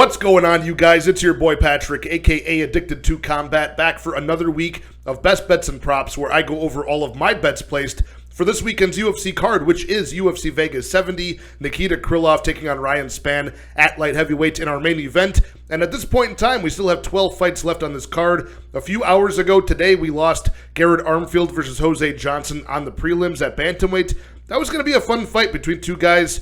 What's going on, you guys? It's your boy Patrick, aka Addicted to Combat, back for another week of Best Bets and Props, where I go over all of my bets placed for this weekend's UFC card, which is UFC Vegas 70, Nikita Krylov taking on Ryan Spann at light heavyweight in our main event. And at this point in time, we still have 12 fights left on this card. A few hours ago today, we lost Garrett Armfield versus Jose Johnson on the prelims at bantamweight. That was going to be a fun fight between two guys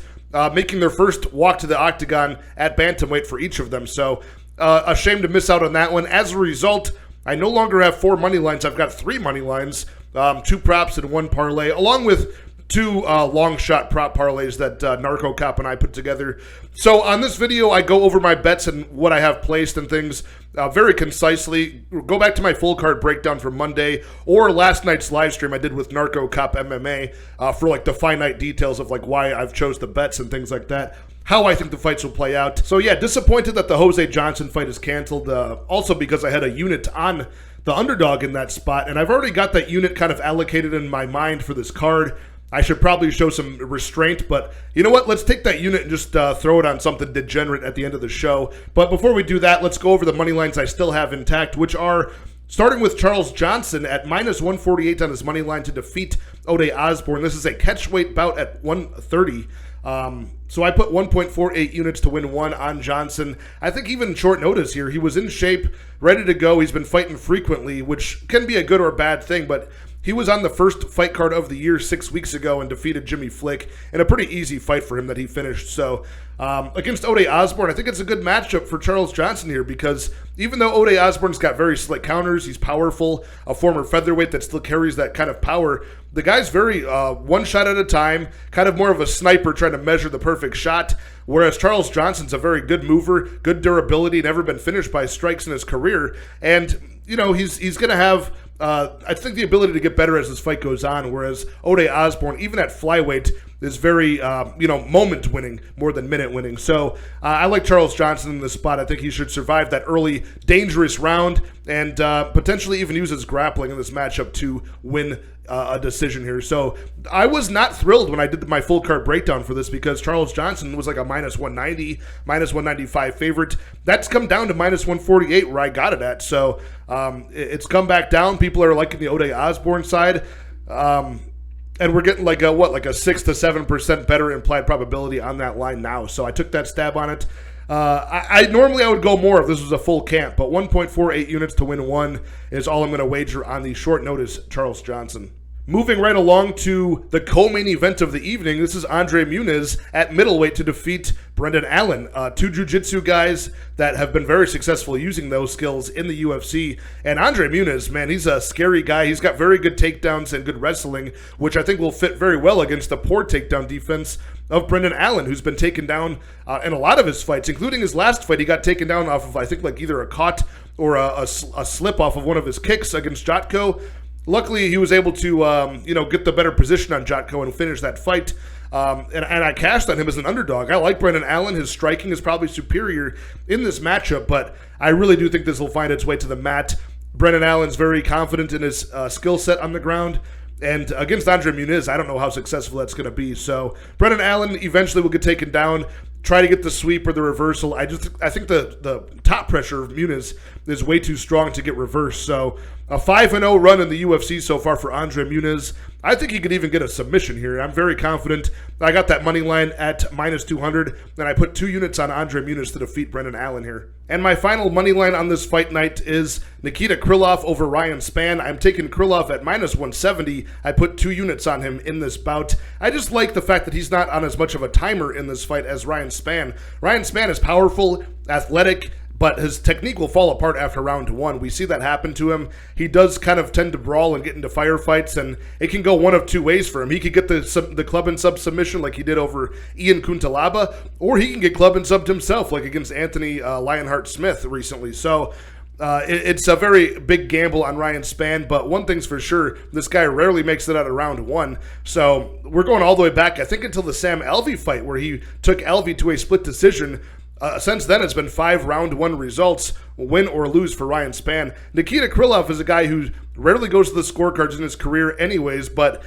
making their first walk to the octagon at bantamweight for each of them. So a shame to miss out on that one. As a result, I no longer have 4 money lines. I've got 3 money lines, 2 props and 1 parlay, along with 2 long shot prop parlays that Narco Cop and I put together. So on this video, I go over my bets and what I have placed and things very concisely. Go back to my full card breakdown from Monday or last night's live stream I did with Narco Cop MMA for like the finite details of like why I've chose the bets and things like that, how I think the fights will play out. So yeah, disappointed that the Jose Johnson fight is canceled, also because I had a unit on the underdog in that spot, and I've already got that unit kind of allocated in my mind for this card. I should probably show some restraint, but you know what? Let's take that unit and just throw it on something degenerate at the end of the show. But before we do that, let's go over the money lines I still have intact, which are starting with Charles Johnson at minus 148 on his money line to defeat Ode Osborne. This is a catchweight bout at 130. So I put 1.48 units to win 1 on Johnson. I think even short notice here, he was in shape, ready to go. He's been fighting frequently, which can be a good or bad thing, but he was on the first fight card of the year 6 weeks ago and defeated Jimmy Flick in a pretty easy fight for him that he finished. So against Ode Osborne, I think it's a good matchup for Charles Johnson here, because even though Ode Osborne's got very slick counters, he's powerful, a former featherweight that still carries that kind of power, the guy's very one shot at a time, kind of more of a sniper trying to measure the perfect shot, whereas Charles Johnson's a very good mover, good durability, never been finished by strikes in his career. And, you know, he's going to have, I think, the ability to get better as this fight goes on, whereas Ode Osborne, even at flyweight, is very, moment winning more than minute winning. So I like Charles Johnson in this spot. I think he should survive that early dangerous round and potentially even use his grappling in this matchup to win a decision here. So I was not thrilled when I did my full card breakdown for this, because Charles Johnson was like a minus 190, minus 195 favorite. That's come down to minus 148 where I got it at. So it's come back down. People are liking the Ode Osborne side. And we're getting like a 6 to 7% better implied probability on that line now. So I took that stab on it. I normally would go more if this was a full camp, but 1.48 units to win 1 is all I'm going to wager on the short notice Charles Johnson. Moving right along to the co-main event of the evening, this is Andre Muniz at middleweight to defeat Brendan Allen, 2 jiu-jitsu guys that have been very successful using those skills in the UFC. And Andre Muniz, man, he's a scary guy. He's got very good takedowns and good wrestling, which I think will fit very well against the poor takedown defense of Brendan Allen, who's been taken down in a lot of his fights, including his last fight. He got taken down off of, I think, like either a caught or a slip off of one of his kicks against Jotko. Luckily, he was able to, get the better position on Jotko and finish that fight. And I cashed on him as an underdog. I like Brendan Allen. His striking is probably superior in this matchup, but I really do think this will find its way to the mat. Brendan Allen's very confident in his skill set on the ground. And against Andre Muniz, I don't know how successful that's going to be. So Brendan Allen eventually will get taken down, try to get the sweep or the reversal. I think the top pressure of Muniz is way too strong to get reversed. So a 5-0 run in the UFC so far for Andre Muniz. I think he could even get a submission here. I'm very confident. I got that money line at minus 200, and I put 2 units on Andre Muniz to defeat Brendan Allen here. And my final money line on this fight night is Nikita Krylov over Ryan Spann. I'm taking Krylov at minus 170. I put 2 units on him in this bout. I just like the fact that he's not on as much of a timer in this fight as Ryan Spann. Ryan Spann is powerful, athletic, but his technique will fall apart after round 1. We see that happen to him. He does kind of tend to brawl and get into firefights, and it can go one of 2 ways for him. He could get the club and sub submission like he did over Ian Kuntalaba, or he can get club and subbed himself like against Anthony Lionheart Smith recently. So it's a very big gamble on Ryan Spann, but one thing's for sure, this guy rarely makes it out of round 1. So we're going all the way back, I think, until the Sam Alvey fight where he took Alvey to a split decision. Since then, it's been 5 round 1 results, win or lose for Ryan Spann. Nikita Krylov is a guy who rarely goes to the scorecards in his career anyways, but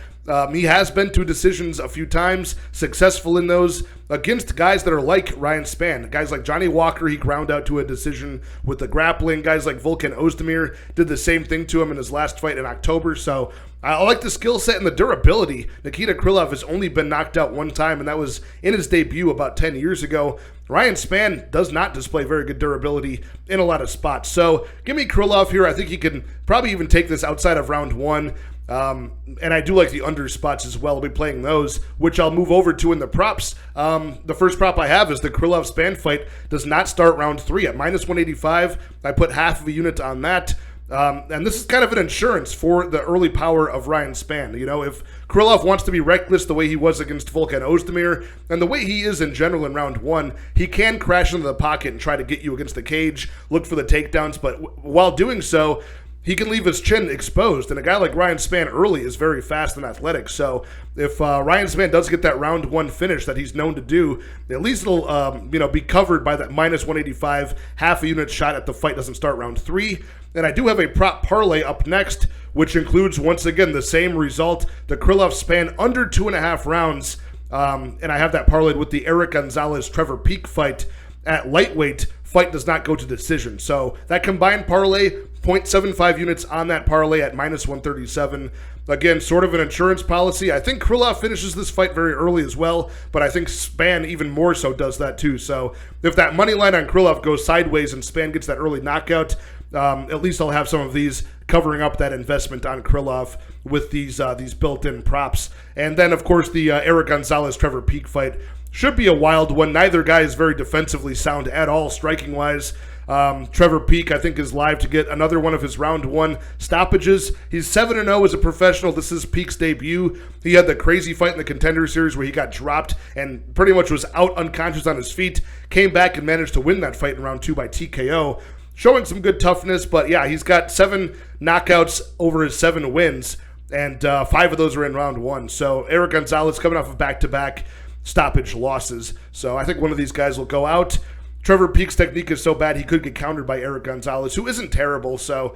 He has been to decisions a few times, successful in those against guys that are like Ryan Spann. Guys like Johnny Walker, he ground out to a decision with the grappling. Guys like Volkan Ozdemir did the same thing to him in his last fight in October. So I like the skill set and the durability. Nikita Krylov has only been knocked out one time, and that was in his debut about 10 years ago. Ryan Spann does not display very good durability in a lot of spots. So give me Krylov here. I think he can probably even take this outside of round one. And I do like the under spots as well. I'll be playing those, which I'll move over to in the props. The first prop I have is the Krylov Spann fight does not start round 3 at minus 185. I put half of a unit on that. And this is kind of an insurance for the early power of Ryan Spann. You know, if Krylov wants to be reckless the way he was against Volkan Ozdemir, and the way he is in general in round 1, he can crash into the pocket and try to get you against the cage, look for the takedowns, but while doing so, he can leave his chin exposed, and a guy like Ryan Spann early is very fast and athletic. So if Ryan Spann does get that round 1 finish that he's known to do, at least it'll be covered by that minus 185 half a unit shot at the fight doesn't start round 3. And I do have a prop parlay up next, which includes once again the same result, the Krylov Spann under 2.5 rounds, and I have that parlayed with the Eric Gonzalez Trevor Peek fight at lightweight. Fight does not go to decision. So that combined parlay, 0.75 units on that parlay at minus 137. Again, sort of an insurance policy. I think Krylov finishes this fight very early as well, but I think Spann even more so does that too. So if that money line on Krylov goes sideways and Spann gets that early knockout, at least I'll have some of these covering up that investment on Krylov with these built-in props. And then, of course, the Eric Gonzalez Trevor Peek fight should be a wild one. Neither guy is very defensively sound at all, striking-wise. Trevor Peek, I think, is live to get another one of his round 1 stoppages. He's 7-0 as a professional. This is Peek's debut. He had the crazy fight in the Contender Series where he got dropped and pretty much was out unconscious on his feet. Came back and managed to win that fight in round 2 by TKO. Showing some good toughness, but yeah, he's got 7 knockouts over his 7 wins, and 5 of those are in round 1. So Eric Gonzalez coming off of back-to-back stoppage losses. So I think one of these guys will go out. Trevor Peek's technique is so bad he could get countered by Eric Gonzalez, who isn't terrible. So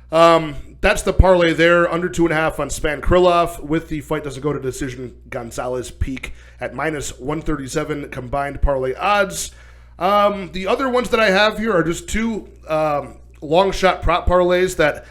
that's the parlay there. Under 2.5 on Spann Krylov with the fight doesn't go to decision. Gonzalez Peek at minus 137 combined parlay odds. The other ones that I have here are just 2 long shot prop parlays that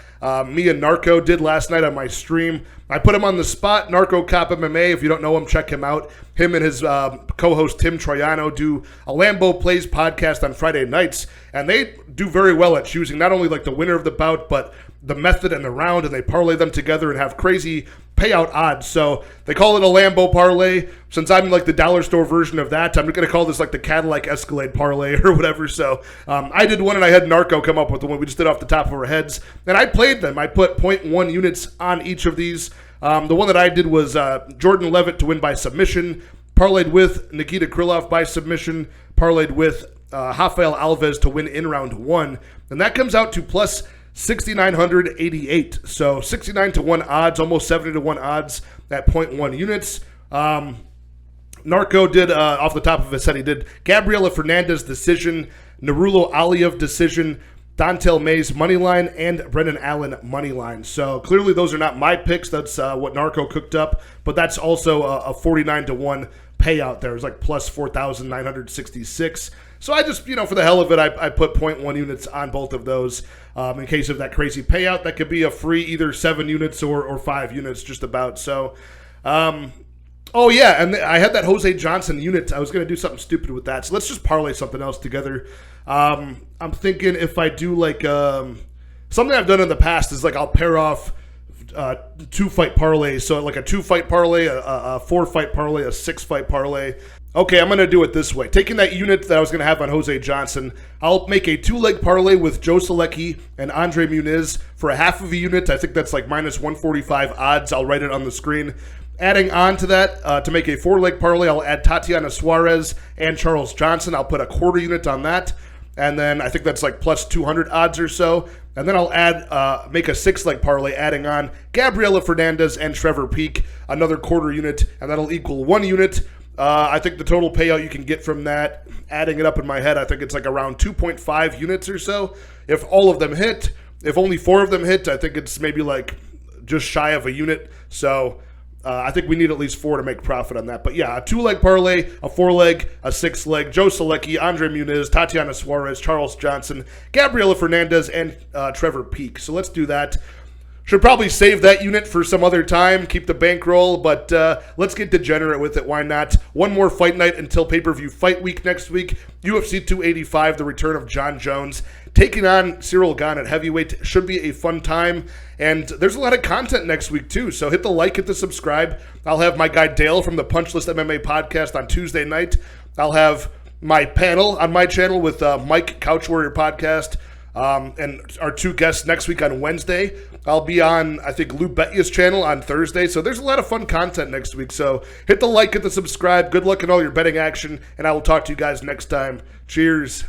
me and Narco did last night on my stream. I put him on the spot. Narco Cop MMA. If you don't know him, check him out. Him and his co-host Tim Troiano do a Lambo Plays podcast on Friday nights, and they do very well at choosing not only like the winner of the bout, but the method and the round, and they parlay them together and have crazy payout odds. So they call it a Lambo parlay. Since I'm like the dollar store version of that, I'm going to call this like the Cadillac Escalade parlay or whatever. So I did one, and I had Narco come up with the one. We just did off the top of our heads, and I played them. I put 0.1 units on each of these. The one that I did was Jordan Levitt to win by submission, parlayed with Nikita Krylov by submission, parlayed with Rafael Alves to win in round 1, and that comes out to plus 6,988. So 69 to 1 odds, almost 70 to 1 odds at 0.1 units. Narco did, off the top of his head, he did Gabriela Fernandez decision, Narulo Aliyev decision, Dontel Mays money line, and Brendan Allen money line. So clearly those are not my picks. That's what Narco cooked up, but that's also a 49 to 1 payout there. It's like plus 4,966. So I just, for the hell of it, I put 0.1 units on both of those in case of that crazy payout. That could be a free either 7 units or 5 units just about. So, oh yeah, and I had that Jose Johnson unit. I was going to do something stupid with that. So let's just parlay something else together. I'm thinking if I do like something I've done in the past is like I'll pair off 2 fight parlays. So like a 2 fight parlay, a 4 fight parlay, a 6 fight parlay. Okay, I'm going to do it this way. Taking that unit that I was going to have on Jose Johnson, I'll make a 2-leg parlay with Joe Selecki and Andre Muniz for a half of a unit. I think that's like minus 145 odds. I'll write it on the screen. Adding on to that, to make a 4-leg parlay, I'll add Tatiana Suarez and Charles Johnson. I'll put a quarter unit on that. And then I think that's like plus 200 odds or so. And then I'll add, make a 6-leg parlay, adding on Gabriela Fernandez and Trevor Peek, another quarter unit, and that'll equal 1 unit. I think the total payout you can get from that, adding it up in my head, I think it's like around 2.5 units or so. If all of them hit, if only 4 of them hit, I think it's maybe like just shy of a unit. So I think we need at least 4 to make profit on that. But yeah, a 2-leg parlay, a 4-leg, a 6-leg. Joe Selecki, Andre Muniz, Tatiana Suarez, Charles Johnson, Gabriela Fernandez, and Trevor Peak. So let's do that. Should probably save that unit for some other time, keep the bankroll, but let's get degenerate with it. Why not? One more fight night until pay-per-view fight week next week. UFC 285, the return of John Jones, taking on Cyril Gane at heavyweight. Should be a fun time, and there's a lot of content next week too, so hit the like, hit the subscribe. I'll have my guy Dale from the Punch List MMA podcast on Tuesday night. I'll have my panel on my channel with Mike, Couch Warrior Podcast, and our 2 guests next week on Wednesday. I'll be on, I think, Lou Bettia's channel on Thursday. So there's a lot of fun content next week. So hit the like, hit the subscribe. Good luck in all your betting action, and I will talk to you guys next time. Cheers.